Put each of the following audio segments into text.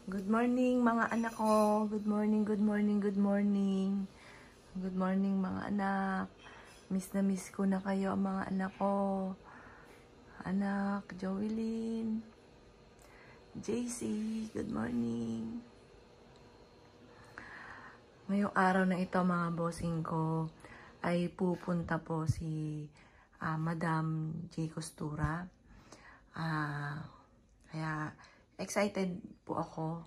Good morning mga anak ko. Good morning, good morning, good morning. Good morning mga anak. Miss na miss ko na kayo mga anak ko. Anak, Joelyn, JC, good morning. Ngayong araw na ito mga bossing ko ay pupunta po si Madam J. Costura. Kaya excited po ako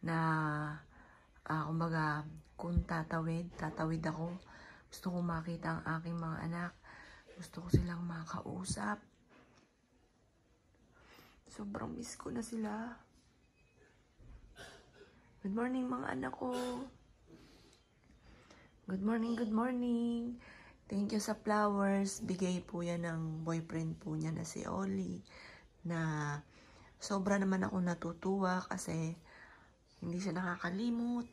na kumbaga kung tatawid ako. Gusto ko makita ang aking mga anak. Gusto ko silang makausap. Sobrang miss ko na sila. Good morning mga anak ko. Good morning, good morning. Thank you sa flowers. Bigay po yan ng boyfriend po niya na si Oli. Na sobra naman ako natutuwa kasi hindi siya nakakalimot.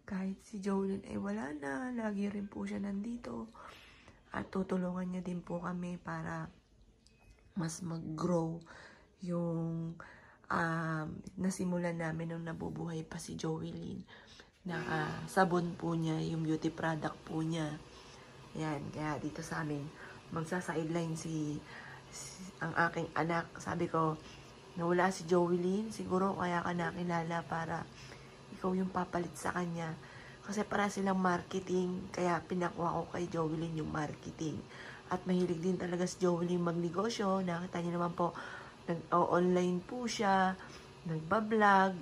Kahit si Jolene ay wala na, lagi rin po siya nandito. At tutulungan niya din po kami para mas mag-grow yung nasimulan namin nung nabubuhay pa si Joelyn. Na sabon po niya, yung beauty product po niya. Yan, kaya dito sa amin, magsa-sideline ang aking anak. Sabi ko, nawala si Joelyn, siguro kaya ka nakilala para ikaw yung papalit sa kanya. Kasi para silang marketing, kaya pinakuha ko kay Joelyn yung marketing. At mahilig din talaga si Joelyn magnegosyo. Nakita niyo naman po, nag-online po siya, nagbablog.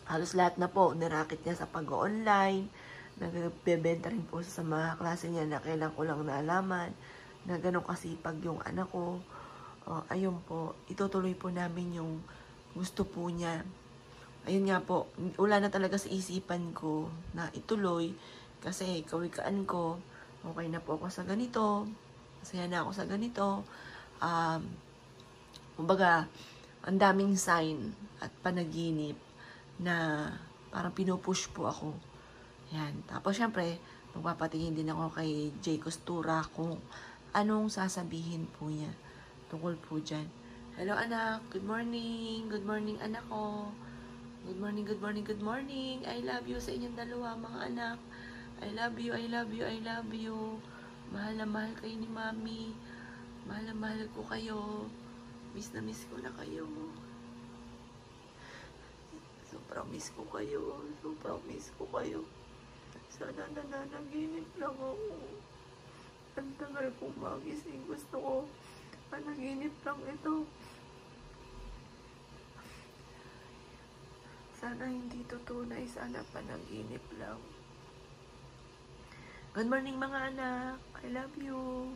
Halos lahat na po, nirakit niya sa pag-online. Nagbebenta rin po sa mga klase niya na kailan ko lang naalaman na ganun kasipag yung anak ko. Ayun po, itutuloy po namin yung gusto po niya. Ayun nga po, wala na talaga sa isipan ko na ituloy kasi kawikaan ko, okay na po ako sa ganito, masaya na ako sa ganito. Kumbaga, ang daming sign at panaginip na parang pinupush po ako. Yan. Tapos syempre, magpapatingin din ako kay J. Costura kung anong sasabihin po niya tungkol po dyan. Hello anak, good morning. Good morning anak ko. Good morning, good morning, good morning. I love you sa inyong dalawa mga anak. I love you, I love you, I love you. Mahal na mahal kayo ni Mami. Mahal na mahal ko kayo. Miss na miss ko na kayo. Sobrang miss ko kayo. Sobrang miss ko kayo. Sana nananaginip lang ako. Ang tagal kong magising. Gusto ko panaginip lang ito. Sana hindi tutunay. Sana panaginip lang. Good morning mga anak. I love you.